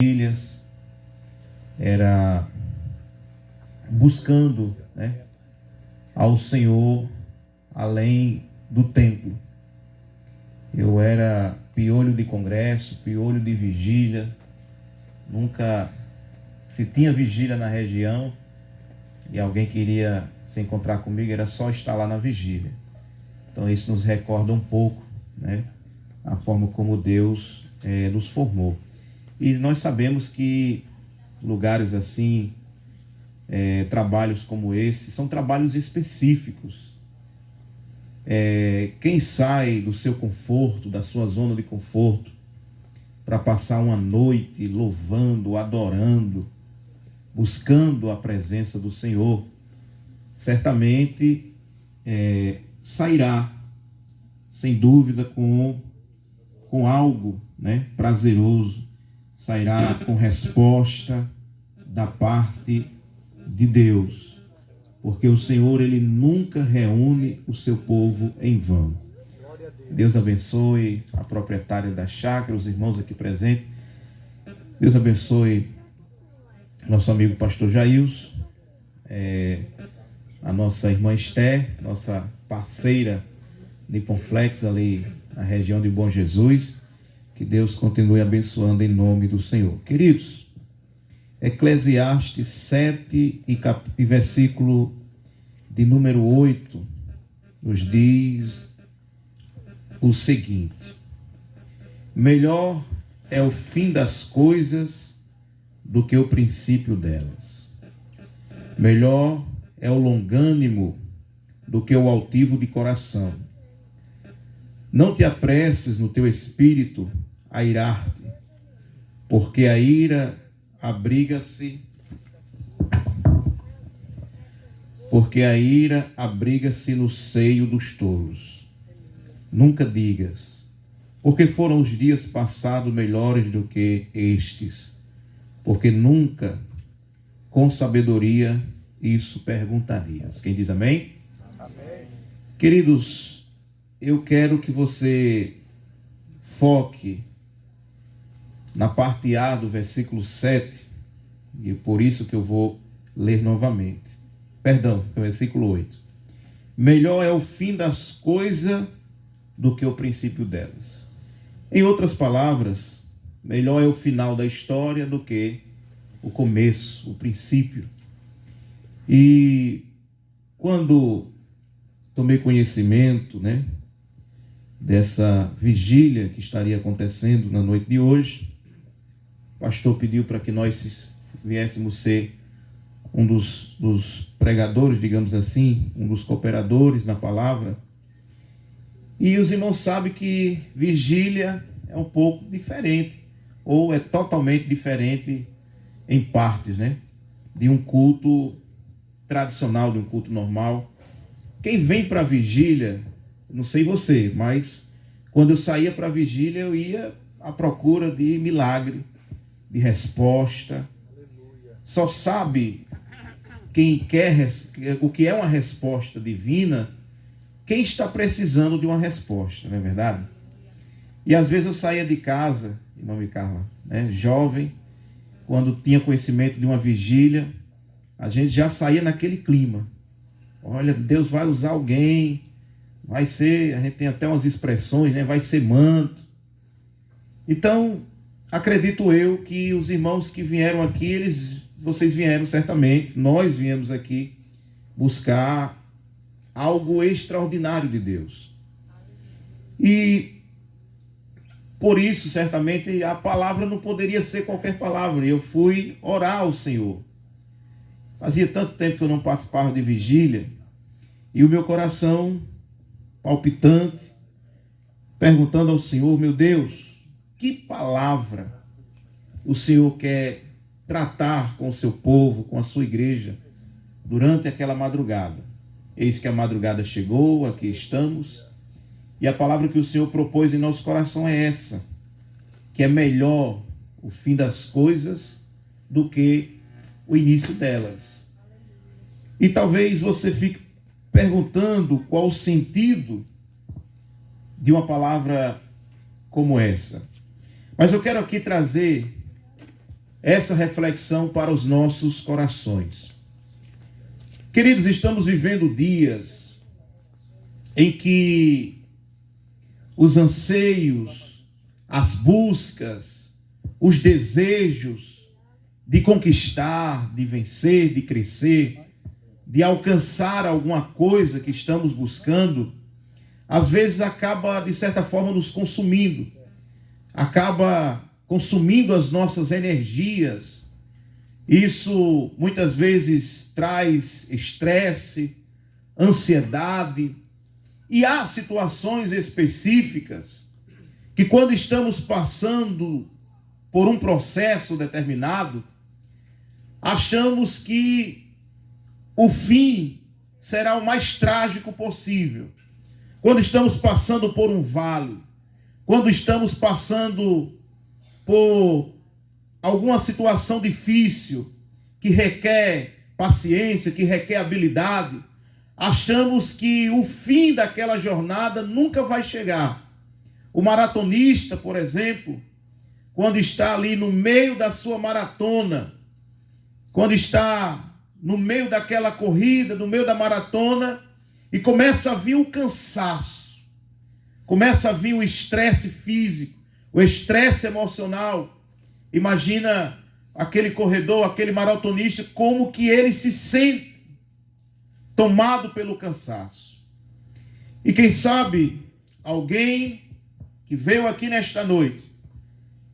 vigílias, era buscando, ao Senhor além do templo. Eu era piolho de congresso, piolho de vigília, nunca se tinha vigília na região e alguém queria se encontrar comigo, era só estar lá na vigília. Então isso nos recorda um pouco, a forma como Deus nos formou. E nós sabemos que lugares assim, trabalhos como esse, são trabalhos específicos. Quem sai do seu conforto, da sua zona de conforto, para passar uma noite louvando, adorando, buscando a presença do Senhor, certamente sairá, sem dúvida, com algo prazeroso, sairá com resposta da parte de Deus, porque o Senhor, Ele nunca reúne o seu povo em vão. Deus abençoe a proprietária da chácara, os irmãos aqui presentes. Deus abençoe nosso amigo pastor Jailson, a nossa irmã Esther, nossa parceira de Panflex ali na região de Bom Jesus. Que Deus continue abençoando em nome do Senhor. Queridos, Eclesiastes 7 e versículo de número 8 nos diz o seguinte: melhor é o fim das coisas do que o princípio delas. Melhor é o longânimo do que o altivo de coração. Não te apresses no teu espírito a irar-te, porque a ira abriga-se no seio dos tolos. Nunca digas, porque foram os dias passados melhores do que estes, porque nunca com sabedoria isso perguntarias. Quem diz amém? Amém. Queridos, eu quero que você foque na parte A do versículo 7, e é por isso que eu vou ler novamente. Perdão, no versículo 8. Melhor é o fim das coisas do que o princípio delas. Em outras palavras, melhor é o final da história do que o começo, o princípio. E quando tomei conhecimento, dessa vigília que estaria acontecendo na noite de hoje, o pastor pediu para que nós viéssemos ser um dos pregadores, digamos assim, um dos cooperadores na palavra. E os irmãos sabem que vigília é um pouco diferente, ou é totalmente diferente em partes, de um culto tradicional, de um culto normal. Quem vem para a vigília, não sei você, mas quando eu saía para a vigília, eu ia à procura de milagre, de resposta. Só sabe quem quer o que é uma resposta divina, quem está precisando de uma resposta, não é verdade? E às vezes eu saía de casa, irmã Carla, jovem, quando tinha conhecimento de uma vigília, a gente já saía naquele clima. Olha, Deus vai usar alguém, vai ser, a gente tem até umas expressões, vai ser manto. Então, acredito eu que os irmãos que vieram aqui, vocês vieram certamente, nós viemos aqui buscar algo extraordinário de Deus. E por isso, certamente, a palavra não poderia ser qualquer palavra. Eu fui orar ao Senhor. Fazia tanto tempo que eu não participava de vigília, e o meu coração palpitante, perguntando ao Senhor: meu Deus, que palavra o Senhor quer tratar com o seu povo, com a sua igreja, durante aquela madrugada? Eis que a madrugada chegou, aqui estamos, e a palavra que o Senhor propôs em nosso coração é essa, que é melhor o fim das coisas do que o início delas. E talvez você fique perguntando qual o sentido de uma palavra como essa. Mas eu quero aqui trazer essa reflexão para os nossos corações. Queridos, estamos vivendo dias em que os anseios, as buscas, os desejos de conquistar, de vencer, de crescer, de alcançar alguma coisa que estamos buscando, às vezes acaba, de certa forma, nos consumindo. Acaba consumindo as nossas energias. Isso, muitas vezes, traz estresse, ansiedade. E há situações específicas que, quando estamos passando por um processo determinado, achamos que o fim será o mais trágico possível. Quando estamos passando por um vale, quando estamos passando por alguma situação difícil, que requer paciência, que requer habilidade, achamos que o fim daquela jornada nunca vai chegar. O maratonista, por exemplo, quando está ali no meio da sua maratona, quando está no meio daquela corrida, no meio da maratona, e começa a vir o cansaço, começa a vir o estresse físico, o estresse emocional. Imagina aquele corredor, aquele maratonista, como que ele se sente tomado pelo cansaço. E quem sabe alguém que veio aqui nesta noite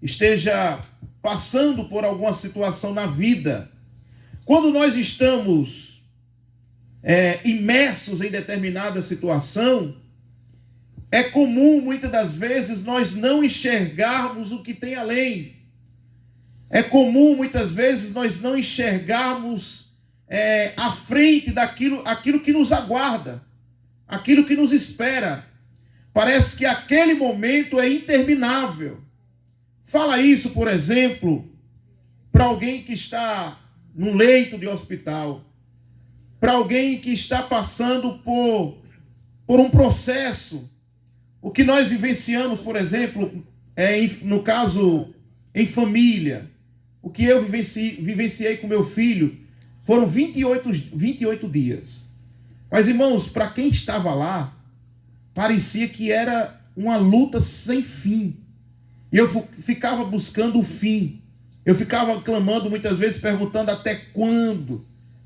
esteja passando por alguma situação na vida. Quando nós estamos imersos em determinada situação, é comum muitas das vezes nós não enxergarmos o que tem além. É comum muitas vezes nós não enxergarmos à frente aquilo que nos aguarda, aquilo que nos espera. Parece que aquele momento é interminável. Fala isso, por exemplo, para alguém que está num leito de hospital, para alguém que está passando por um processo. O que nós vivenciamos, por exemplo, no caso, em família, o que eu vivenciei com meu filho, foram 28 dias. Mas, irmãos, para quem estava lá, parecia que era uma luta sem fim. E eu ficava buscando o fim. Eu ficava clamando muitas vezes, perguntando até quando.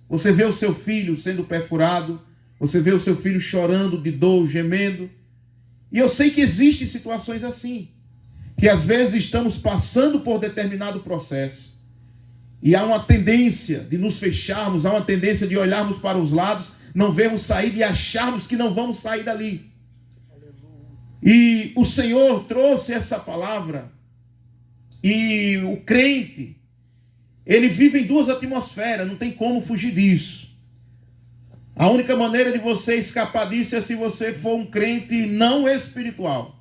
Você vê o seu filho sendo perfurado, você vê o seu filho chorando de dor, gemendo. E eu sei que existem situações assim, que às vezes estamos passando por determinado processo. E há uma tendência de nos fecharmos, há uma tendência de olharmos para os lados, não vermos sair e acharmos que não vamos sair dali. E o Senhor trouxe essa palavra. E o crente, ele vive em duas atmosferas, não tem como fugir disso. A única maneira de você escapar disso é se você for um crente não espiritual.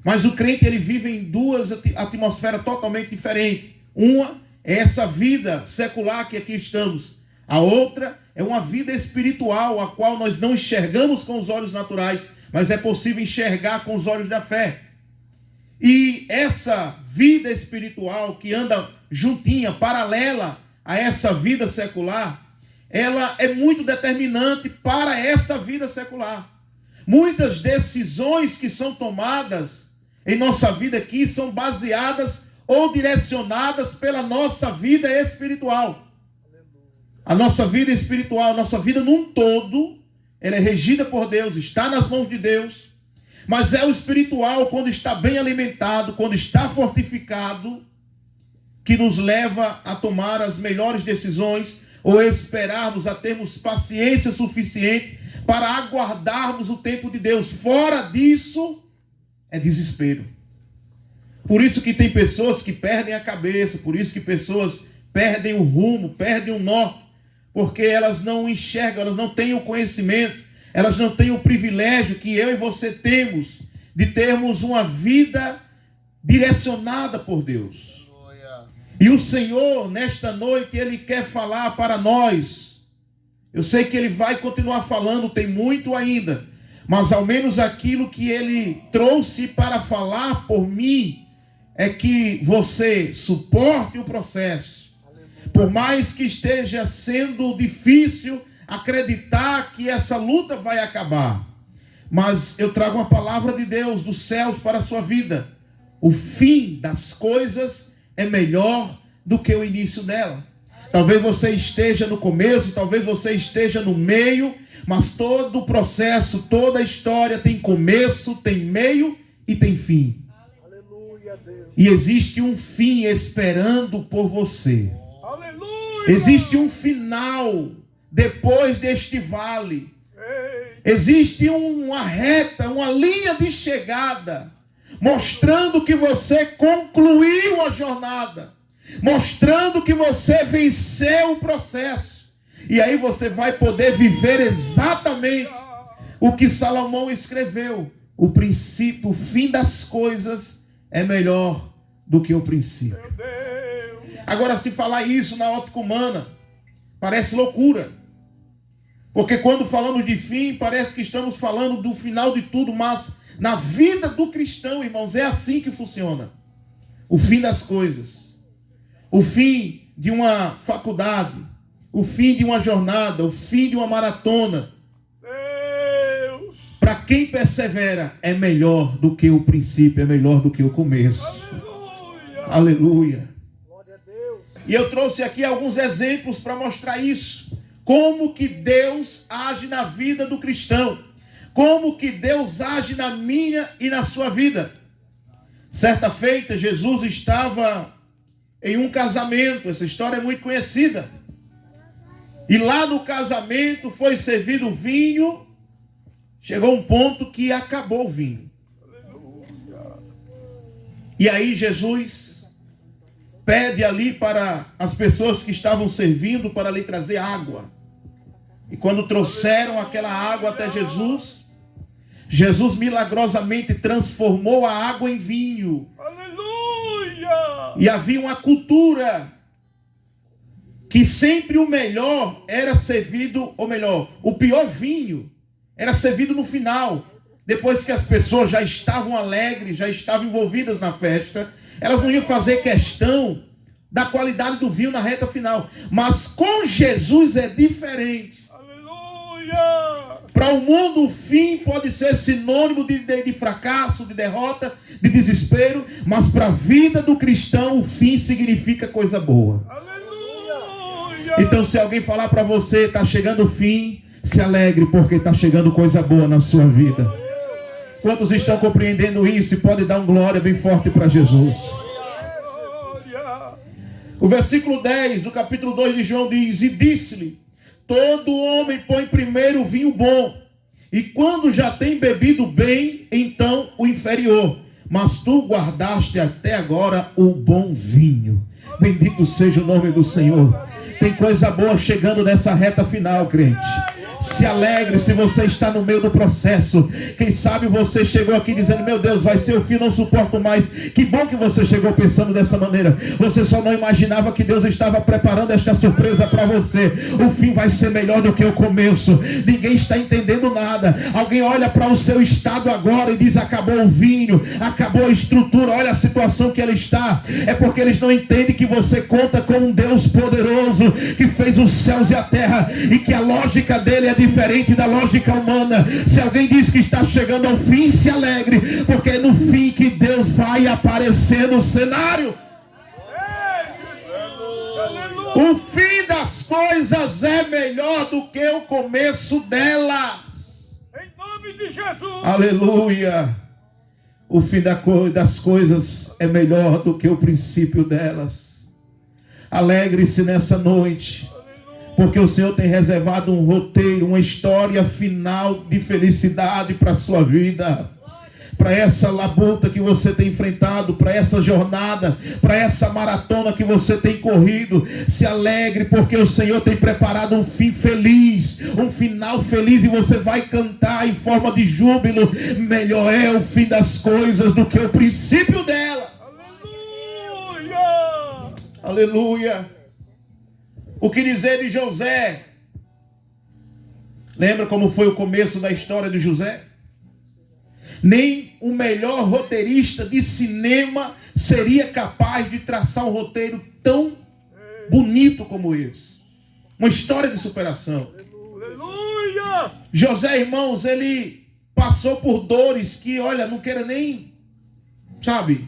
Mas o crente, ele vive em duas atmosferas totalmente diferentes. Uma é essa vida secular que aqui estamos. A outra é uma vida espiritual, a qual nós não enxergamos com os olhos naturais, mas é possível enxergar com os olhos da fé. E essa vida espiritual que anda juntinha, paralela a essa vida secular, ela é muito determinante para essa vida secular. Muitas decisões que são tomadas em nossa vida aqui são baseadas ou direcionadas pela nossa vida espiritual. A nossa vida espiritual, a nossa vida num todo, ela é regida por Deus, está nas mãos de Deus. Mas é o espiritual, quando está bem alimentado, quando está fortificado, que nos leva a tomar as melhores decisões, ou esperarmos a termos paciência suficiente para aguardarmos o tempo de Deus. Fora disso, é desespero. Por isso que tem pessoas que perdem a cabeça, por isso que pessoas perdem o rumo, perdem o norte, porque elas não enxergam, elas não têm o conhecimento, elas não têm o privilégio que eu e você temos de termos uma vida direcionada por Deus. E o Senhor, nesta noite, Ele quer falar para nós. Eu sei que Ele vai continuar falando, tem muito ainda, mas ao menos aquilo que Ele trouxe para falar por mim, é que você suporte o processo. Por mais que esteja sendo difícil acreditar que essa luta vai acabar. Mas eu trago uma palavra de Deus dos céus para a sua vida. O fim das coisas é melhor do que o início dela. Talvez você esteja no começo, talvez você esteja no meio, mas todo o processo, toda a história tem começo, tem meio e tem fim. Aleluia, Deus. E existe um fim esperando por você. Aleluia. Existe um final depois deste vale. Existe uma reta, uma linha de chegada, mostrando que você concluiu a jornada, mostrando que você venceu o processo. E aí você vai poder viver exatamente o que Salomão escreveu. O princípio, o fim das coisas é melhor do que o princípio. Agora, se falar isso na ótica humana, parece loucura. Porque quando falamos de fim, parece que estamos falando do final de tudo, mas na vida do cristão, irmãos, é assim que funciona. O fim das coisas. O fim de uma faculdade. O fim de uma jornada. O fim de uma maratona. Para quem persevera, é melhor do que o princípio, é melhor do que o começo. Aleluia! Aleluia. Glória a Deus. E eu trouxe aqui alguns exemplos para mostrar isso. Como que Deus age na vida do cristão. Como que Deus age na minha e na sua vida. Certa feita, Jesus estava em um casamento. Essa história é muito conhecida. E lá no casamento foi servido vinho. Chegou um ponto que acabou o vinho. E aí Jesus pede ali para as pessoas que estavam servindo para lhe trazer água. E quando trouxeram aquela água até Jesus, Jesus milagrosamente transformou a água em vinho. Aleluia! E havia uma cultura que sempre o melhor era servido, ou melhor, o pior vinho era servido no final. Depois que as pessoas já estavam alegres, já estavam envolvidas na festa, elas não iam fazer questão da qualidade do vinho na reta final. Mas com Jesus é diferente. Para o mundo, o fim pode ser sinônimo de fracasso, de derrota, de desespero. Mas para a vida do cristão, o fim significa coisa boa. Aleluia! Então, se alguém falar para você, está chegando o fim, se alegre, porque está chegando coisa boa na sua vida. Quantos estão compreendendo isso e podem dar um glória bem forte para Jesus? O versículo 10 do capítulo 2 de João diz: e disse-lhe: todo homem põe primeiro o vinho bom, e quando já tem bebido bem, então o inferior. Mas tu guardaste até agora o bom vinho. Bendito seja o nome do Senhor. Tem coisa boa chegando nessa reta final, crente. Se alegre se você está no meio do processo. Quem sabe você chegou aqui dizendo: meu Deus, vai ser o fim, não suporto mais. Que bom que você chegou pensando dessa maneira. Você só não imaginava que Deus estava preparando esta surpresa para você. O fim vai ser melhor do que o começo. Ninguém está entendendo nada. Alguém olha para o seu estado agora e diz: acabou o vinho, acabou a estrutura, olha a situação que ela está. É porque eles não entendem que você conta com um Deus poderoso, que fez os céus e a terra, e que a lógica dele é diferente da lógica humana. Se alguém diz que está chegando ao fim, se alegre, porque é no fim que Deus vai aparecer no cenário. O fim das coisas é melhor do que o começo delas. Em nome de Jesus. Aleluia. O fim das coisas é melhor do que o princípio delas. Alegre-se nessa noite, porque o Senhor tem reservado um roteiro, uma história final de felicidade para a sua vida. Para essa labuta que você tem enfrentado, para essa jornada, para essa maratona que você tem corrido. Se alegre, porque o Senhor tem preparado um fim feliz, um final feliz, e você vai cantar em forma de júbilo. Melhor é o fim das coisas do que o princípio delas. Aleluia! Aleluia! O que dizer de José? Lembra como foi o começo da história de José? Nem o melhor roteirista de cinema seria capaz de traçar um roteiro tão bonito como esse. Uma história de superação. Aleluia! José, irmãos, ele passou por dores que, olha, não queira nem, sabe,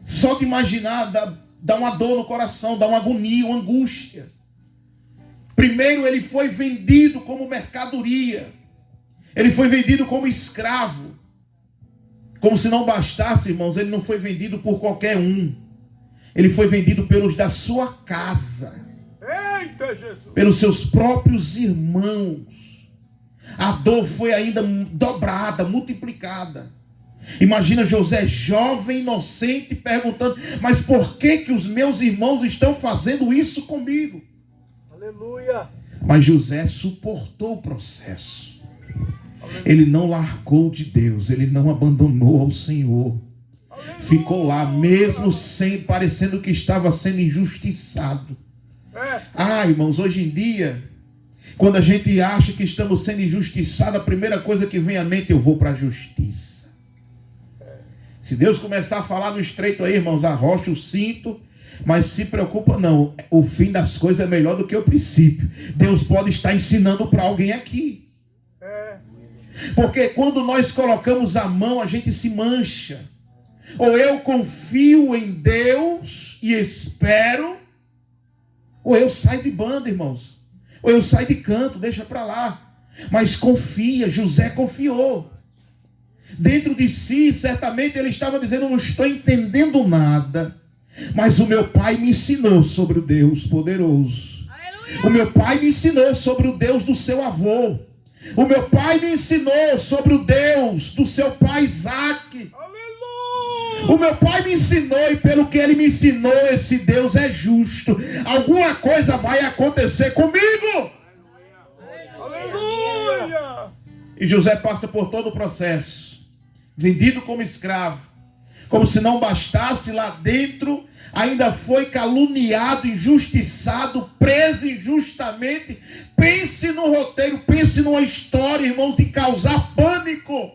só de imaginar dá uma dor no coração, dá uma agonia, uma angústia. Primeiro ele foi vendido como mercadoria. Ele foi vendido como escravo. Como se não bastasse, irmãos, ele não foi vendido por qualquer um. Ele foi vendido pelos da sua casa. Eita, Jesus! Pelos seus próprios irmãos. A dor foi ainda dobrada, multiplicada. Imagina José, jovem, inocente, perguntando: mas por que os meus irmãos estão fazendo isso comigo? Aleluia! Mas José suportou o processo. Ele não largou de Deus, ele não abandonou ao Senhor. Aleluia! Ficou lá, mesmo sem parecendo que estava sendo injustiçado. Irmãos, hoje em dia, quando a gente acha que estamos sendo injustiçados, a primeira coisa que vem à mente: eu vou para a justiça. Se Deus começar a falar no estreito aí, irmãos, arrocha o cinto, mas se preocupa não, o fim das coisas é melhor do que o princípio. Deus pode estar ensinando para alguém aqui. Porque quando nós colocamos a mão, a gente se mancha. Ou eu confio em Deus e espero, ou eu saio de banda, irmãos. Ou eu saio de canto, deixa para lá. Mas confia, José confiou. Dentro de si, certamente ele estava dizendo: não estou entendendo nada, mas o meu pai me ensinou sobre o Deus poderoso. Aleluia! O meu pai me ensinou sobre o Deus do seu avô. O meu pai me ensinou sobre o Deus do seu pai Isaac. Aleluia! O meu pai me ensinou, e pelo que ele me ensinou, esse Deus é justo. Alguma coisa vai acontecer comigo. Aleluia! E José passa por todo o processo. Vendido como escravo. Como se não bastasse, lá dentro ainda foi caluniado, injustiçado, preso injustamente. Pense no roteiro, pense numa história, irmãos, de causar pânico.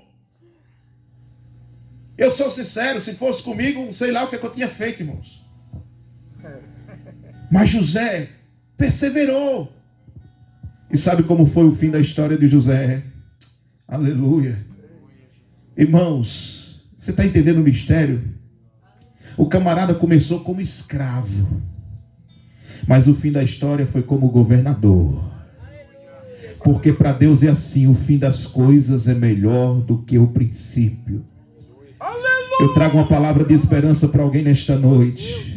Eu sou sincero, se fosse comigo, sei lá o que eu tinha feito, irmãos. Mas José perseverou. E sabe como foi o fim da história de José? Aleluia. Irmãos, você está entendendo o mistério? O camarada começou como escravo, mas o fim da história foi como governador. Porque para Deus é assim: o fim das coisas é melhor do que o princípio. Eu trago uma palavra de esperança para alguém nesta noite.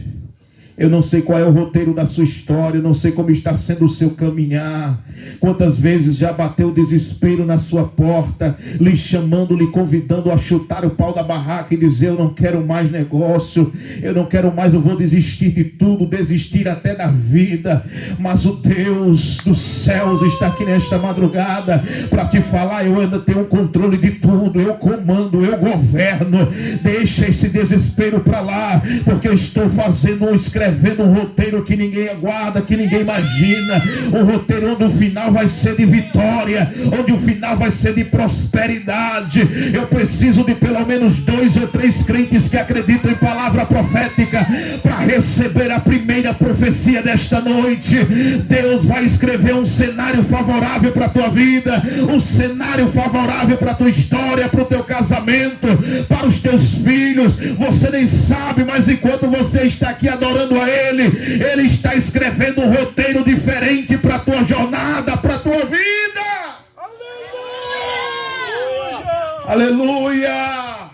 Eu não sei qual é o roteiro da sua história, eu não sei como está sendo o seu caminhar. Quantas vezes já bateu o desespero na sua porta, lhe chamando, lhe convidando a chutar o pau da barraca e dizer: eu não quero mais negócio, eu não quero mais, eu vou desistir de tudo, desistir até da vida. Mas o Deus dos céus está aqui nesta madrugada para te falar: eu ainda tenho o controle de tudo, eu comando, eu governo. Deixa esse desespero para lá, porque eu estou escrevendo um roteiro que ninguém aguarda, que ninguém imagina. Um roteiro onde o final vai ser de vitória, onde o final vai ser de prosperidade. Eu preciso de pelo menos 2 ou 3 crentes que acreditam em palavra profética para receber a primeira profecia desta noite. Deus vai escrever um cenário favorável para a tua vida, um cenário favorável para a tua história, para o teu casamento, para os teus filhos. Você nem sabe, mas enquanto você está aqui adorando a Ele, Ele está escrevendo um roteiro diferente para a tua jornada, para a tua vida. Aleluia! Aleluia!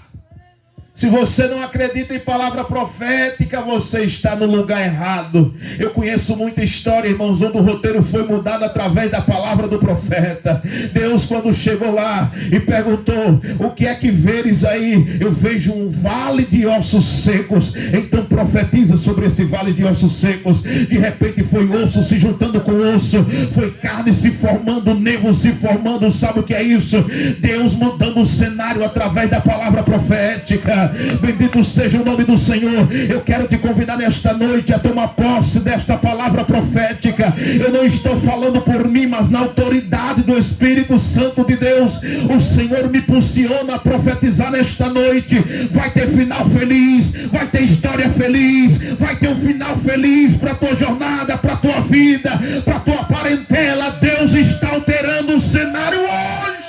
Se você não acredita em palavra profética, você está no lugar errado. Eu conheço muita história, irmãos, onde o roteiro foi mudado através da palavra do profeta. Deus, quando chegou lá e perguntou: o que é que veres aí? Eu vejo um vale de ossos secos. Então profetiza sobre esse vale de ossos secos. De repente foi osso se juntando com osso, foi carne se formando, nervo se formando. Sabe o que é isso? Deus mudando o cenário através da palavra profética. aleluia. Bendito seja o nome do Senhor. Eu quero te convidar nesta noite a tomar posse desta palavra profética. Eu não estou falando por mim, mas na autoridade do Espírito Santo de Deus. O Senhor me impulsiona a profetizar nesta noite. Vai ter final feliz, vai ter história feliz, vai ter um final feliz para a tua jornada, para a tua vida, para a tua parentela. Deus está alterando o cenário hoje.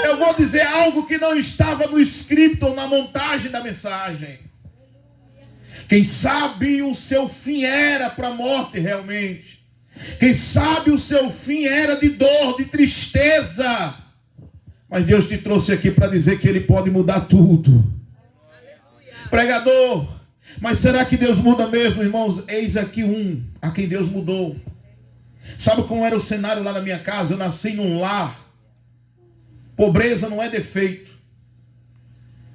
Eu vou dizer algo que não estava no script ou na montagem da mensagem. Quem sabe o seu fim era para a morte realmente. Quem sabe o seu fim era de dor, de tristeza. Mas Deus te trouxe aqui para dizer que Ele pode mudar tudo. Pregador, mas será que Deus muda mesmo, irmãos? Eis aqui um a quem Deus mudou. Sabe como era o cenário lá na minha casa? Eu nasci num lar. Pobreza não é defeito.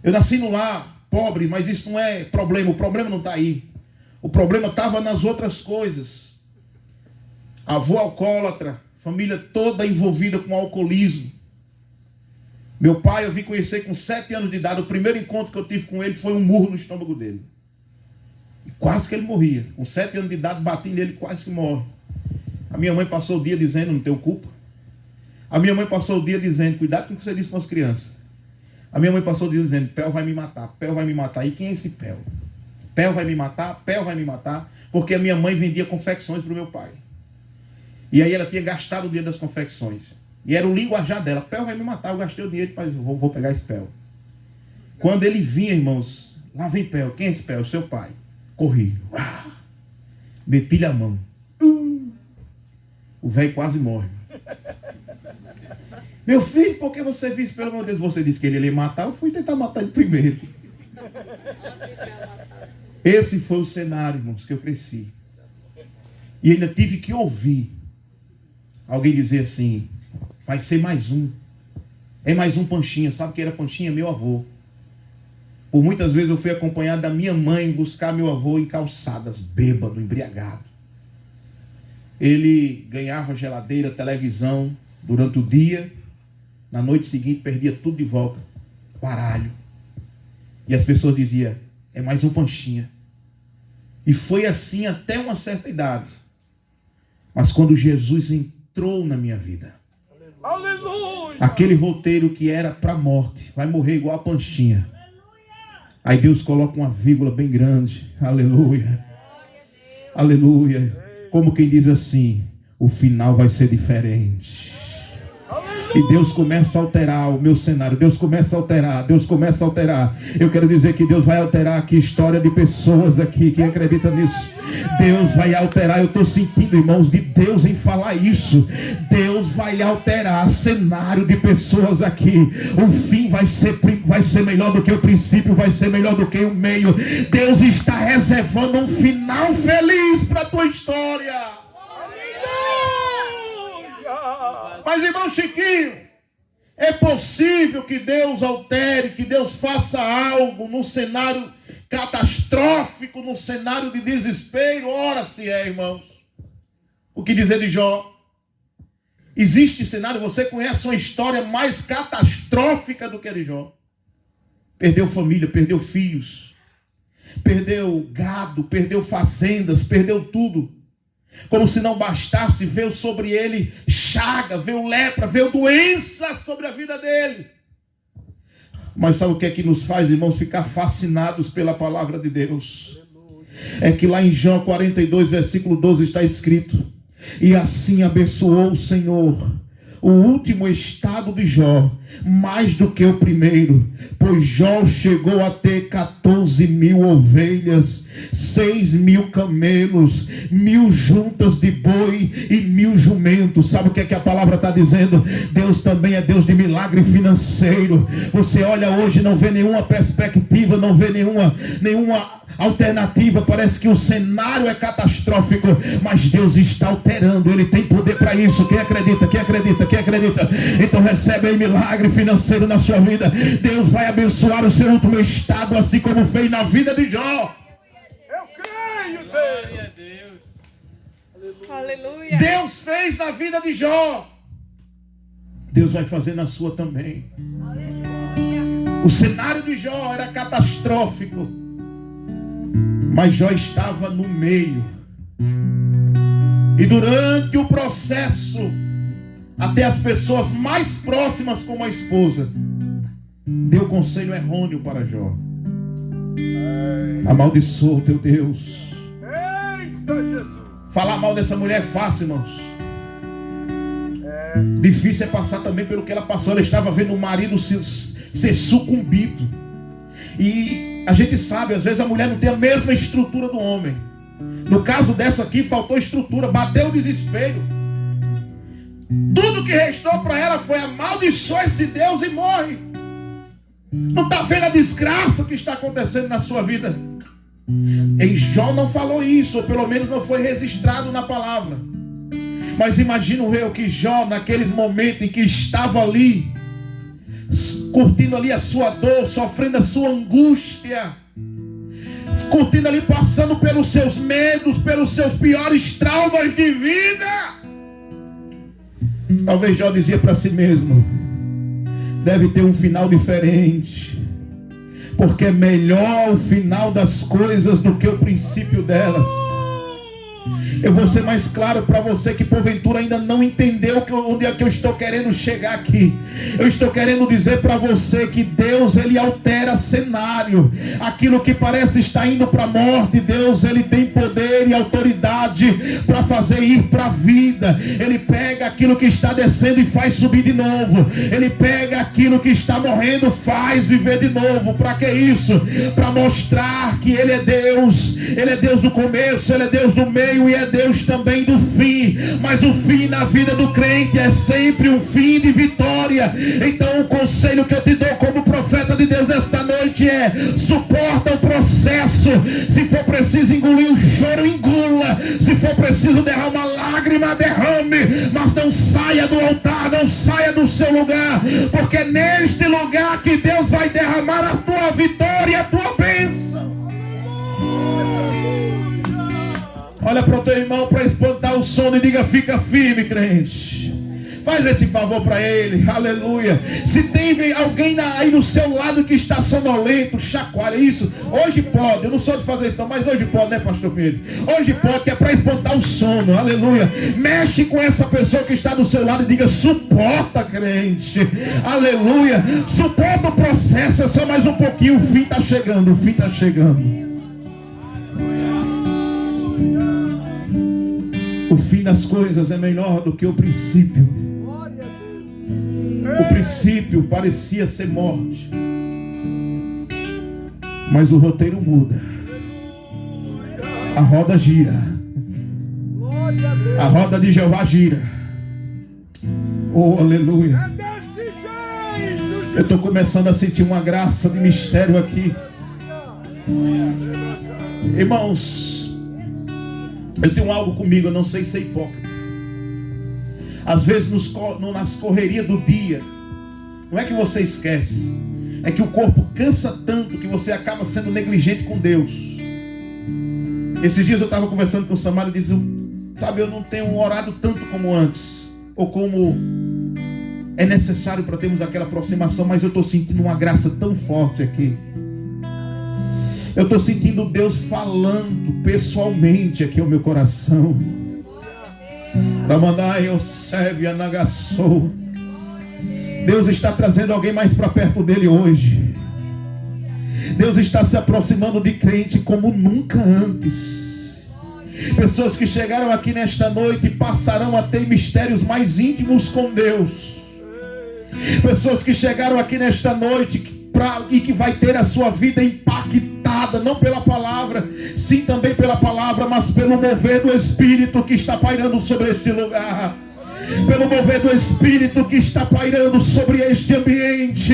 Eu nasci num lar pobre, mas isso não é problema. O problema não está aí. O problema estava nas outras coisas. Avô alcoólatra, família toda envolvida com alcoolismo. Meu pai eu vim conhecer com 7 anos de idade. O primeiro encontro que eu tive com ele foi um murro no estômago dele. Quase que ele morria. Com 7 anos de idade, bati nele, quase que morre. A minha mãe passou o dia dizendo, não tenho culpa. A minha mãe passou o dia dizendo, cuidado com o que você disse com as crianças. A minha mãe passou o dia dizendo, Pel vai me matar, Pel vai me matar. E quem é esse Pel? Pel vai me matar, Pel vai me matar. Porque a minha mãe vendia confecções para o meu pai. E aí ela tinha gastado o dinheiro das confecções. E era o linguajar dela, Pel vai me matar, eu gastei o dinheiro, mas vou pegar esse Pel. Quando ele vinha, irmãos, lá vem Pel, quem é esse Pel? Seu pai. Corri, meti-lhe a mão. O velho quase morre. Meu filho, por que você fez? Pelo amor de Deus, você disse que ele ia matar, eu fui tentar matar ele primeiro. Esse foi o cenário, irmãos, que eu cresci. E ainda tive que ouvir alguém dizer assim, vai ser mais um. É mais um Panchinha. Sabe quem era Panchinha? Meu avô. Por muitas vezes eu fui acompanhado da minha mãe buscar meu avô em calçadas, bêbado, embriagado. Ele ganhava geladeira, televisão durante o dia. Na noite seguinte perdia tudo de volta. Baralho. E as pessoas diziam, é mais um Panchinha. E foi assim até uma certa idade. Mas quando Jesus entrou na minha vida, aleluia, aquele roteiro que era para a morte, vai morrer igual a Panchinha. Aí Deus coloca uma vírgula bem grande. Aleluia. Aleluia. Como quem diz assim, o final vai ser diferente. E Deus começa a alterar o meu cenário. Deus começa a alterar. Deus começa a alterar. Eu quero dizer que Deus vai alterar aqui história de pessoas aqui. Quem acredita nisso? Deus vai alterar. Eu estou sentindo, irmãos, de Deus em falar isso. Deus vai alterar cenário de pessoas aqui. O fim vai ser melhor do que o princípio. Vai ser melhor do que o meio. Deus está reservando um final feliz para a tua história. Mas, irmão Chiquinho, é possível que Deus altere, que Deus faça algo no cenário catastrófico, no cenário de desespero? Ora se é, irmãos. O que dizer de Jó? Existe cenário, você conhece uma história mais catastrófica do que a de Jó. Perdeu família, perdeu filhos, perdeu gado, perdeu fazendas, perdeu tudo. Como se não bastasse, veio sobre ele chaga, veio lepra, veio doença sobre a vida dele. Mas sabe o que é que nos faz, irmãos, ficar fascinados pela palavra de Deus? É que lá em Jó 42, versículo 12 está escrito, e assim abençoou o Senhor o último estado de Jó, mais do que o primeiro, pois Jó chegou a ter 14.000 ovelhas, 6.000 camelos, 1.000 juntas de boi e 1.000 jumentos. Sabe o que é que a palavra está dizendo? Deus também é Deus de milagre financeiro. Você olha hoje, não vê nenhuma perspectiva, não vê nenhuma alternativa, parece que o cenário é catastrófico, mas Deus está alterando, Ele tem poder para isso. Quem acredita? Quem acredita? Quem acredita? Então recebe aí milagre financeiro na sua vida. Deus vai abençoar o seu último estado, assim como fez na vida de Jó. Eu creio, Deus. Aleluia. Deus fez na vida de Jó. Deus vai fazer na sua também. O cenário de Jó era catastrófico, mas Jó estava no meio. E durante o processo, até as pessoas mais próximas, como a esposa, deu conselho errôneo para Jó. Amaldiçoa o teu Deus. Eita, Jesus. Falar mal dessa mulher é fácil, irmãos. Difícil é passar também pelo que ela passou. Ela estava vendo o marido ser sucumbido. E a gente sabe, às vezes a mulher não tem a mesma estrutura do homem. No caso dessa aqui, faltou estrutura, bateu o desespero. Tudo que restou para ela foi amaldiçoar esse Deus e morre. Não está vendo a desgraça que está acontecendo na sua vida? Em Jó não falou isso, ou pelo menos não foi registrado na palavra. Mas imagino eu que Jó, naqueles momentos em que estava ali, curtindo ali a sua dor, sofrendo a sua angústia, curtindo ali, passando pelos seus medos, pelos seus piores traumas de vida, talvez Jó dizia para si mesmo: deve ter um final diferente, porque é melhor o final das coisas do que o princípio delas. Eu vou ser mais claro para você que porventura ainda não entendeu onde é que eu estou querendo chegar aqui. Eu estou querendo dizer para você que Deus, Ele altera cenário. Aquilo que parece estar indo para a morte, Deus, Ele tem poder e autoridade para fazer ir para a vida. Ele pega aquilo que está descendo e faz subir de novo. Ele pega aquilo que está morrendo, faz viver de novo. Para que isso? Para mostrar que Ele é Deus. Ele é Deus do começo, Ele é Deus do meio e é Deus também do fim. Mas o fim na vida do crente é sempre um fim de vitória. Então o conselho que eu te dou como profeta de Deus nesta noite é: suporta o processo. Se for preciso engolir o choro, engula. Se for preciso derramar lágrima, derrame. Mas não saia do altar, não saia do seu lugar, porque é neste lugar que Deus vai derramar a tua vitória e a tua bênção. Olha para o teu irmão para espantar o sono e diga: fica firme, crente. Faz esse favor para ele, aleluia. Se tem alguém aí do seu lado que está sonolento, chacoalha isso. Hoje pode, eu não sou de fazer isso não, mas hoje pode, né, pastor Pedro? Hoje pode, que é para espantar o sono, aleluia. Mexe com essa pessoa que está do seu lado e diga: suporta, crente, aleluia. Suporta o processo, é só mais um pouquinho, o fim está chegando, o fim está chegando. O fim das coisas é melhor do que o princípio. O princípio parecia ser morte, mas o roteiro muda. A roda gira. A roda de Jeová gira. Oh, aleluia. Eu estou começando a sentir uma graça de mistério aqui. Irmãos, eu tenho algo comigo, eu não sei ser hipócrita. Às vezes nas correrias do dia, não é que você esquece, é que o corpo cansa tanto que você acaba sendo negligente com Deus. Esses dias eu estava conversando com o Samara e disse: sabe, eu não tenho orado tanto como antes, ou como é necessário para termos aquela aproximação, mas eu estou sentindo uma graça tão forte aqui. Eu estou sentindo Deus falando pessoalmente aqui ao meu coração. Deus está trazendo alguém mais para perto dele hoje. Deus está se aproximando de crente como nunca antes. Pessoas que chegaram aqui nesta noite passarão a ter mistérios mais íntimos com Deus. Pessoas que chegaram aqui nesta noite e que vai ter a sua vida impactada, não pela palavra, sim também pela palavra, mas pelo mover do Espírito que está pairando sobre este lugar. Pelo mover do Espírito que está pairando sobre este ambiente.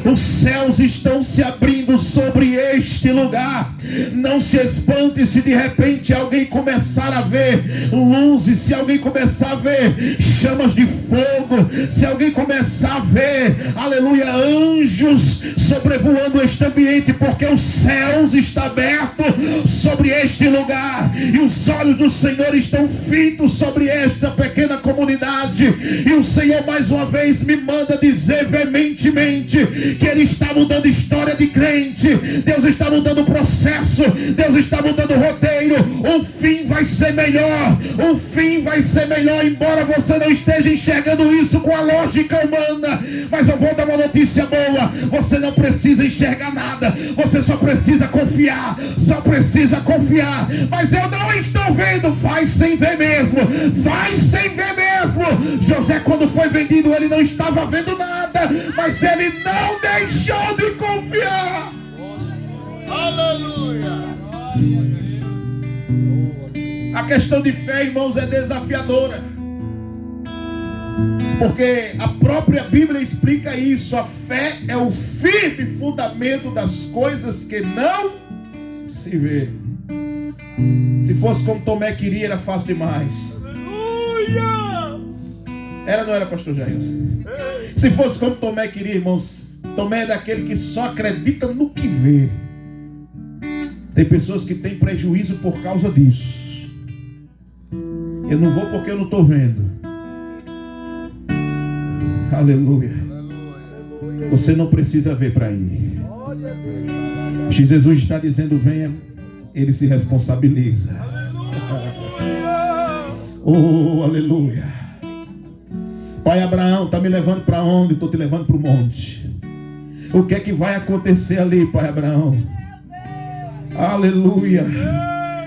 Os céus estão se abrindo sobre este lugar. Não se espante se de repente alguém começar a ver luzes, se alguém começar a ver chamas de fogo, se alguém começar a ver, aleluia, anjos sobrevoando este ambiente, porque os céus estão abertos sobre este lugar e os olhos do Senhor estão fitos sobre esta pequena comunidade. realidade. E o Senhor mais uma vez me manda dizer veementemente que Ele está mudando história de crente. Deus está mudando o processo. Deus está mudando o roteiro. O fim vai ser melhor. O fim vai ser melhor, embora você não esteja enxergando isso com a lógica humana. Mas eu vou dar uma notícia boa. Você não precisa enxergar nada. Você só precisa confiar. Só precisa confiar. Mas eu não estou vendo. Vai sem ver mesmo. Vai sem ver mesmo. José, quando foi vendido, ele não estava vendo nada. Mas ele não deixou de confiar. Aleluia. A questão de fé, irmãos, é desafiadora. Porque a própria Bíblia explica isso. A fé é o firme fundamento das coisas que não se vê. Se fosse como Tomé queria, era fácil demais. Aleluia. Era ou não era, pastor Jailson? Se fosse como Tomé queria, irmãos, Tomé é daquele que só acredita no que vê. Tem pessoas que têm prejuízo por causa disso. Eu não vou porque eu não estou vendo. Aleluia. Você não precisa ver para ir. Se Jesus está dizendo venha, Ele se responsabiliza. Oh, aleluia. Pai Abraão, está me levando para onde? Estou te levando para o monte. O que é que vai acontecer ali, Pai Abraão? Aleluia.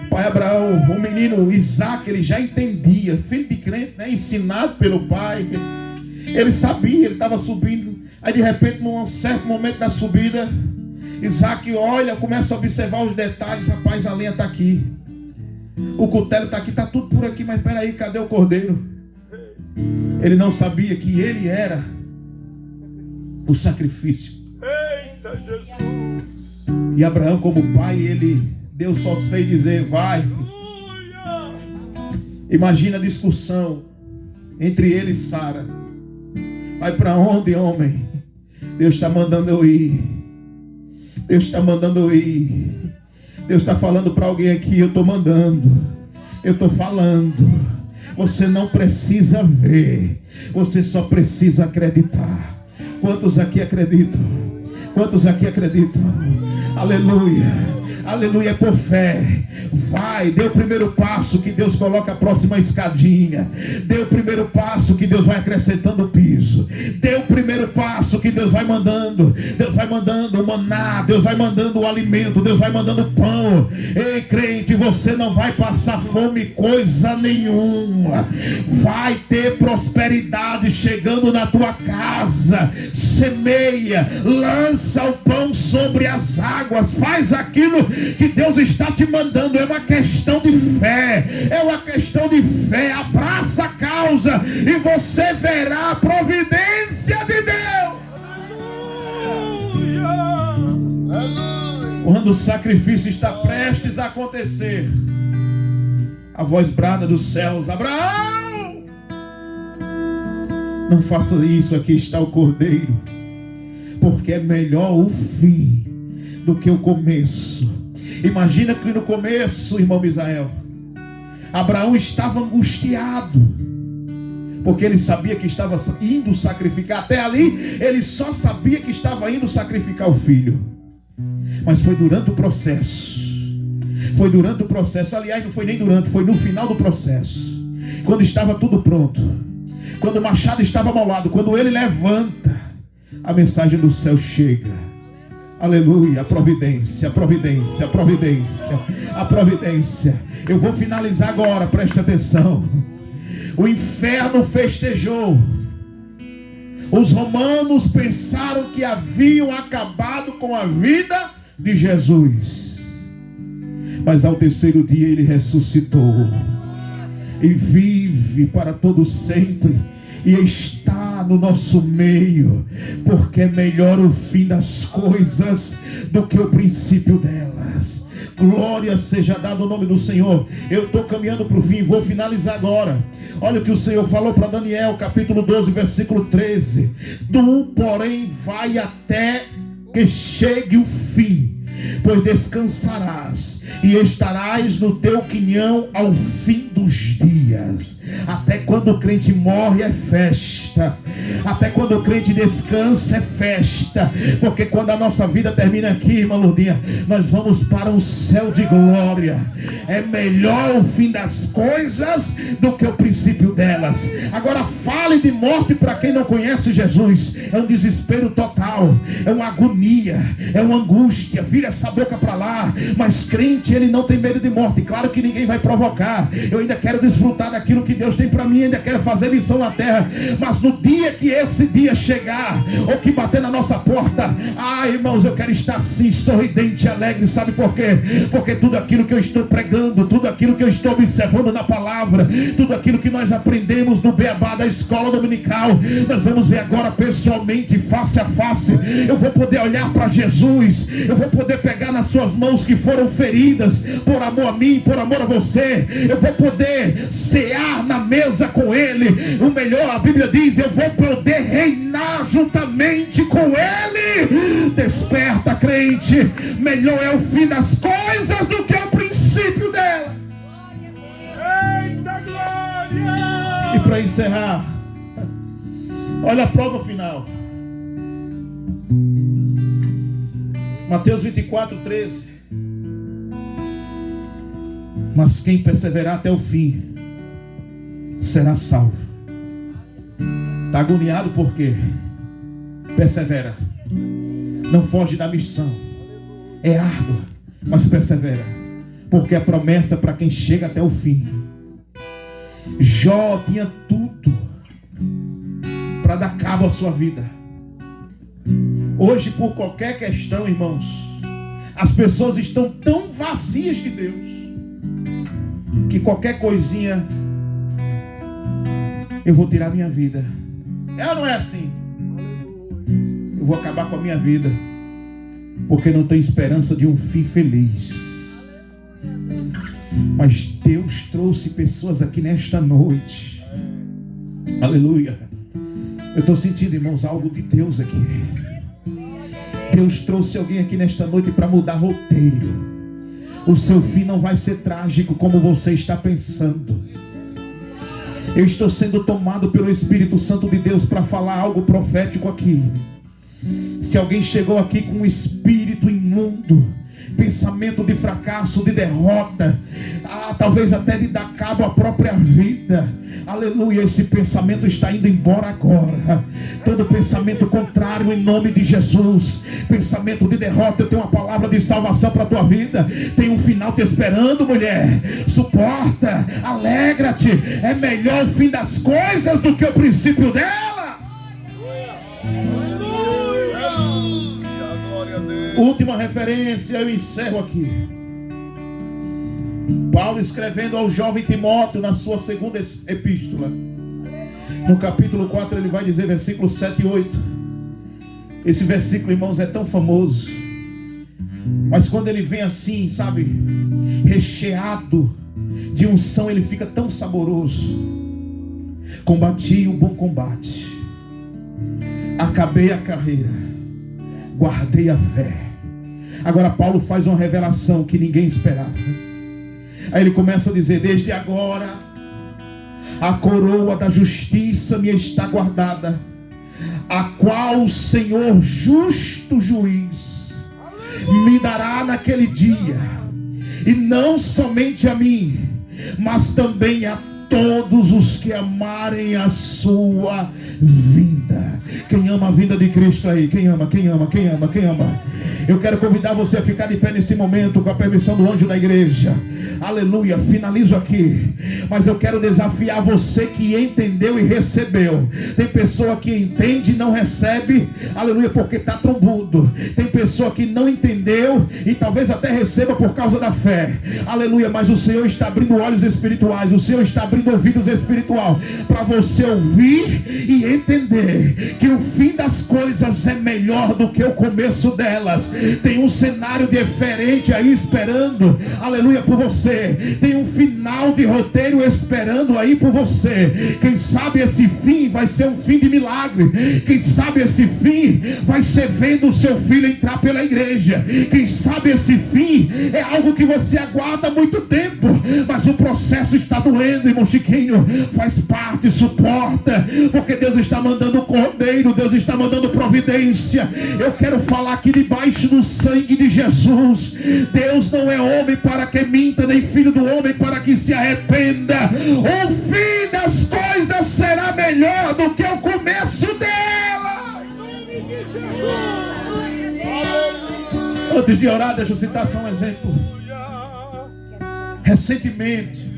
Pai Abraão, o menino Isaac, ele já entendia, filho de crente, né? Ensinado pelo pai. Ele sabia, ele estava subindo. Aí de repente, num certo momento da subida, Isaac olha, começa a observar os detalhes. Rapaz, a lenha está aqui, o cutelo está aqui, está tudo por aqui. Mas peraí, cadê o cordeiro? Ele não sabia que ele era o sacrifício. Eita, Jesus. E Abraão, como pai, Deus só fez dizer, vai. Aleluia. Imagina a discussão entre ele e Sara. Vai para onde, homem? Deus está mandando eu ir. Deus está mandando eu ir. Deus está falando para alguém aqui, eu estou mandando. Eu estou falando. Você não precisa ver. Você só precisa acreditar. Quantos aqui acreditam? Quantos aqui acreditam? Aleluia. Aleluia, é por fé. Vai, dê o primeiro passo que Deus coloca a próxima escadinha. Dê o primeiro passo que Deus vai acrescentando o piso. Dê o primeiro passo que Deus vai mandando. Deus vai mandando o maná. Deus vai mandando o alimento. Deus vai mandando o pão. Ei, crente, você não vai passar fome coisa nenhuma. Vai ter prosperidade chegando na tua casa. Semeia, lança o pão sobre as águas. Faz aquilo que Deus está te mandando. É uma questão de fé. É uma questão de fé. Abraça a causa e você verá a providência de Deus. Aleluia. Quando o sacrifício está prestes a acontecer, a voz brada dos céus: Abraão, não faça isso, aqui está o cordeiro. Porque é melhor o fim do que o começo. Imagina que no começo, irmão Misael, Abraão estava angustiado, porque ele sabia que estava indo sacrificar. Até ali, ele só sabia que estava indo sacrificar o filho. Mas foi durante o processo. Foi durante o processo. Aliás, não foi nem durante, foi no final do processo. Quando estava tudo pronto. Quando o machado estava amolado. Quando ele levanta, a mensagem do céu chega. Aleluia, a providência, a providência, a providência, a providência. Eu vou finalizar agora, preste atenção. O inferno festejou. Os romanos pensaram que haviam acabado com a vida de Jesus. Mas ao terceiro dia ele ressuscitou. E vive para todo sempre. E está no nosso meio, porque é melhor o fim das coisas do que o princípio delas. Glória seja dado o nome do Senhor. Eu estou caminhando para o fim, vou finalizar agora. Olha o que o Senhor falou para Daniel, capítulo 12, versículo 13. Tu, porém, vai até que chegue o fim, pois descansarás e estarás no teu quinhão ao fim dos dias. Até quando o crente morre é festa, até quando o crente descansa é festa, porque quando a nossa vida termina aqui, irmã Lourdinha, nós vamos para um céu de glória. É melhor o fim das coisas do que o princípio delas. Agora fale de morte para quem não conhece Jesus. É um desespero total, é uma agonia, é uma angústia. Vira essa boca para lá. Mas crente, ele não tem medo de morte. Claro que ninguém vai provocar. Eu ainda quero desfrutar daquilo que Deus tem para mim, ainda quero fazer missão na terra. Mas no dia que esse dia chegar, ou que bater na nossa porta, irmãos, eu quero estar assim, sorridente, alegre. Sabe por quê? Porque tudo aquilo que eu estou pregando, tudo aquilo que eu estou observando na palavra, tudo aquilo que nós aprendemos no beabá da escola dominical, nós vamos ver agora pessoalmente, face a face. Eu vou poder olhar para Jesus, eu vou poder pegar nas suas mãos que foram feridas por amor a mim, por amor a você. Eu vou poder cear na mesa com Ele. O melhor, a Bíblia diz, eu vou poder reinar juntamente com Ele. Desperta, crente. Melhor é o fim das coisas do que o princípio delas. Eita glória! E para encerrar, olha a prova final. Mateus 24:13. Mas quem perseverar até o fim será salvo. Está agoniado por quê? Persevera. Não foge da missão. É árdua, mas persevera. Porque a promessa é para quem chega até o fim. Jó tinha tudo para dar cabo à sua vida. Hoje, por qualquer questão, irmãos, as pessoas estão tão vazias de Deus que qualquer coisinha, eu vou tirar minha vida. É ou não é assim? Eu vou acabar com a minha vida, porque não tem esperança de um fim feliz. Mas Deus trouxe pessoas aqui nesta noite. Aleluia. Eu estou sentindo, irmãos, algo de Deus aqui. Deus trouxe alguém aqui nesta noite para mudar roteiro. O seu fim não vai ser trágico como você está pensando. Eu estou sendo tomado pelo Espírito Santo de Deus para falar algo profético aqui. Se alguém chegou aqui com um espírito imundo, pensamento de fracasso, de derrota, talvez até de dar cabo à própria vida, aleluia, esse pensamento está indo embora agora. Todo pensamento contrário, em nome de Jesus, pensamento de derrota, eu tenho uma palavra de salvação para a tua vida. Tem um final te esperando, mulher. Suporta, alegra-te. É melhor o fim das coisas do que o princípio delas. Última referência, eu encerro aqui. Paulo escrevendo ao jovem Timóteo na sua segunda epístola, no capítulo 4, ele vai dizer versículos 7 e 8. Esse versículo, irmãos, é tão famoso, mas quando ele vem assim, sabe, recheado de unção, ele fica tão saboroso. Combati o bom combate, acabei a carreira, guardei a fé. Agora Paulo faz uma revelação que ninguém esperava. Aí ele começa a dizer: desde agora a coroa da justiça me está guardada, a qual o Senhor justo juiz me dará naquele dia, e não somente a mim, mas também a todos os que amarem a sua vinda. Quem ama a vinda de Cristo aí? Quem ama? Quem ama? Quem ama? Quem ama? Eu quero convidar você a ficar de pé nesse momento, com a permissão do anjo da igreja. Aleluia, finalizo aqui. Mas eu quero desafiar você que entendeu e recebeu. Tem pessoa que entende e não recebe, aleluia, porque está trombudo. Tem pessoa que não entendeu e talvez até receba por causa da fé. Aleluia, mas o Senhor está abrindo olhos espirituais. O Senhor está abrindo ouvidos espirituais para você ouvir e entender que o fim das coisas é melhor do que o começo delas. Tem um cenário diferente aí esperando, aleluia, por você. Tem um final de roteiro carneiro esperando aí por você. Quem sabe esse fim vai ser um fim de milagre. Quem sabe esse fim vai ser vendo o seu filho entrar pela igreja. Quem sabe esse fim é algo que você aguarda há muito tempo, mas o processo está doendo, irmão Chiquinho. Faz parte, suporta, porque Deus está mandando o cordeiro, Deus está mandando providência. Eu quero falar aqui debaixo do sangue de Jesus. Deus não é homem para que minta, nem filho do homem para que se arrependa. O fim das coisas será melhor do que o começo dela. Antes de orar, deixa eu citar só um exemplo. Recentemente,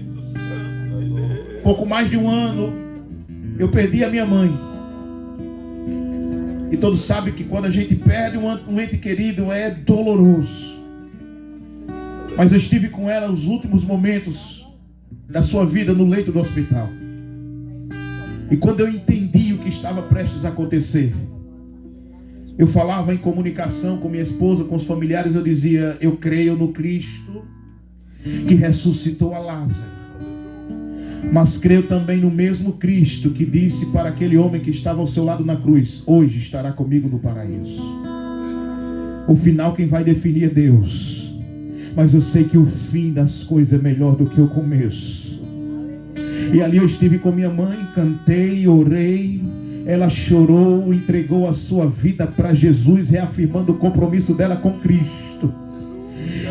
pouco mais de um ano, eu perdi a minha mãe. E todos sabem que quando a gente perde um ente querido é doloroso. Mas eu estive com ela nos últimos momentos da sua vida no leito do hospital. E quando eu entendi o que estava prestes a acontecer, eu falava em comunicação com minha esposa, com os familiares, eu dizia: eu creio no Cristo que ressuscitou a Lázaro, mas creio também no mesmo Cristo que disse para aquele homem que estava ao seu lado na cruz: hoje estará comigo no paraíso. O final quem vai definir é Deus, mas eu sei que o fim das coisas é melhor do que o começo. E ali eu estive com minha mãe, cantei, orei. Ela chorou, entregou a sua vida para Jesus, reafirmando o compromisso dela com Cristo.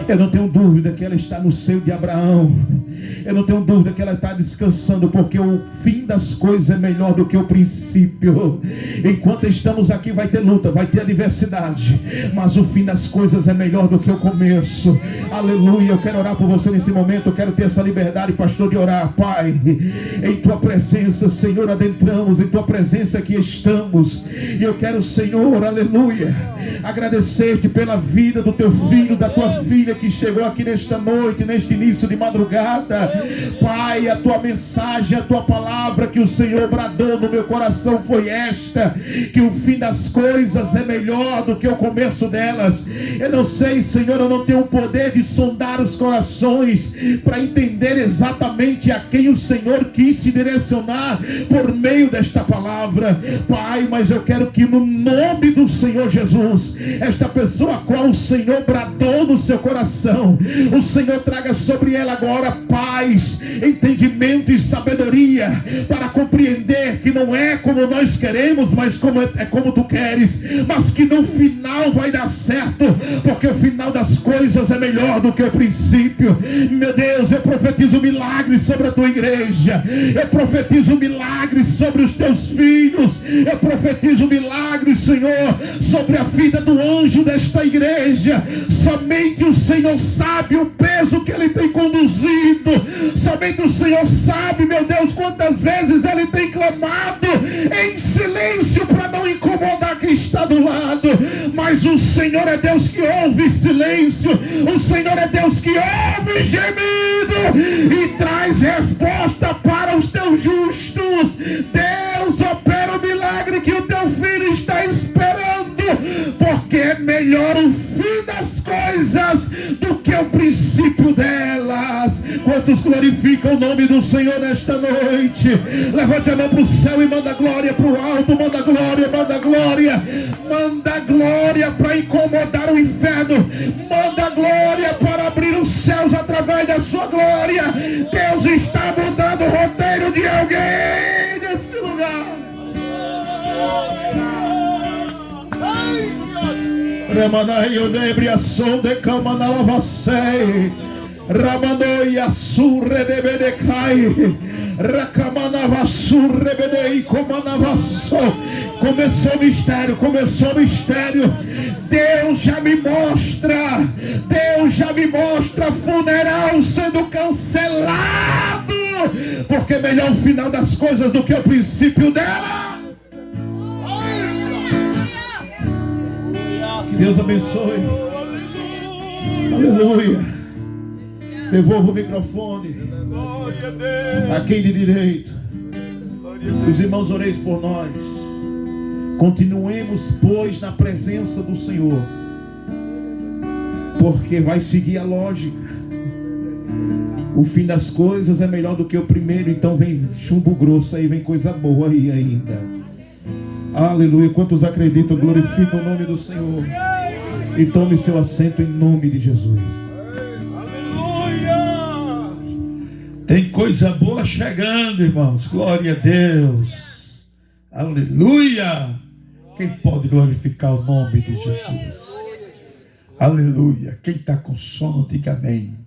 Eu não tenho dúvida que ela está no seio de Abraão. Eu não tenho dúvida que ela está descansando, porque o fim das coisas é melhor do que o princípio. Enquanto estamos aqui vai ter luta, vai ter adversidade, mas o fim das coisas é melhor do que o começo. Aleluia. Eu quero orar por você nesse momento. Eu quero ter essa liberdade, pastor, de orar. Pai, em tua presença, Senhor, adentramos. Em tua presença aqui estamos. E eu quero, Senhor, aleluia, agradecer-te pela vida do teu filho, da tua filha que chegou aqui nesta noite, neste início de madrugada. Pai, a tua mensagem, a tua palavra que o Senhor bradou no meu coração foi esta: que o fim das coisas é melhor do que o começo delas. Eu não sei, Senhor, eu não tenho o poder de sondar os corações para entender exatamente a quem o Senhor quis se direcionar por meio desta palavra, Pai, mas eu quero que no nome do Senhor Jesus, esta pessoa a qual o Senhor bradou no seu coração, o Senhor traga sobre ela agora paz, entendimento e sabedoria para compreender que não é como nós queremos, mas como tu queres, mas que no final vai dar certo, porque o final das coisas é melhor do que o princípio. Meu Deus, eu profetizo milagres sobre a tua igreja, eu profetizo milagres sobre os teus filhos, eu profetizo milagres, Senhor, sobre a vida do anjo desta igreja. Somente o Senhor sabe o peso que ele tem conduzido, somente o Senhor sabe, meu Deus, quantas vezes ele tem clamado em silêncio para não incomodar quem está do lado, mas o Senhor é Deus que ouve silêncio, o Senhor é Deus que ouve gemido e traz resposta para os teus justos. Deus, opera o milagre que o teu filho está esperando, porque é melhor o fim das coisas do que o princípio delas. Quantos glorificam o nome do Senhor nesta noite? Levante a mão para o céu e manda glória para o alto. Manda glória, manda glória. Manda glória para incomodar o inferno. Manda glória para abrir os céus através da sua glória. Deus está mudando o roteiro de alguém nesse lugar. Remanai o debriação de Kamanavasei, Ramanoia surre de Bedecai, Racamanavassurre Bedei, Comanavasso. Começou o mistério, começou o mistério. Deus já me mostra funeral sendo cancelado, porque melhor o final das coisas do que o princípio dela. Que Deus abençoe. Aleluia. Devolvo o microfone a quem de direito. Os irmãos, oreis por nós. Continuemos, pois, na presença do Senhor, porque vai seguir a lógica. O fim das coisas é melhor do que o primeiro. Então vem chumbo grosso aí, vem coisa boa aí ainda. Aleluia. Quantos acreditam, glorificam o nome do Senhor. E tome seu assento em nome de Jesus. Aleluia. Tem coisa boa chegando, irmãos. Glória a Deus. Aleluia. Quem pode glorificar o nome de Jesus? Aleluia. Quem está com sono, diga amém.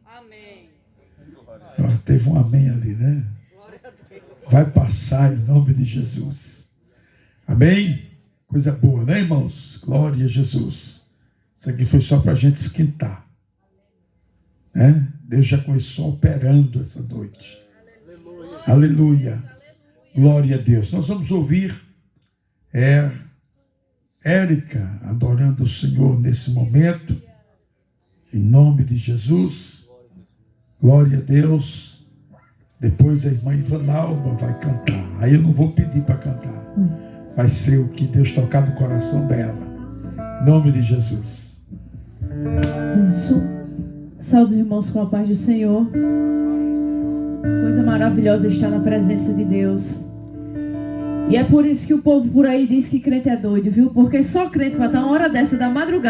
Teve um amém ali, né? Vai passar em nome de Jesus. Amém? Coisa boa, né, irmãos? Glória a Jesus. Isso aqui foi só para a gente esquentar, né? Deus já começou operando essa noite. Aleluia. Glória a Deus. Nós vamos ouvir Érica adorando o Senhor nesse momento. Em nome de Jesus. Glória a Deus. Depois a irmã Ivanalba vai cantar. Aí eu não vou pedir para cantar. Vai ser o que Deus tocar no coração dela. Em nome de Jesus. Isso. Saúde, irmãos, com a paz do Senhor. Coisa maravilhosa estar na presença de Deus. E é por isso que o povo por aí diz que crente é doido, viu? Porque só crente para estar uma hora dessa da madrugada.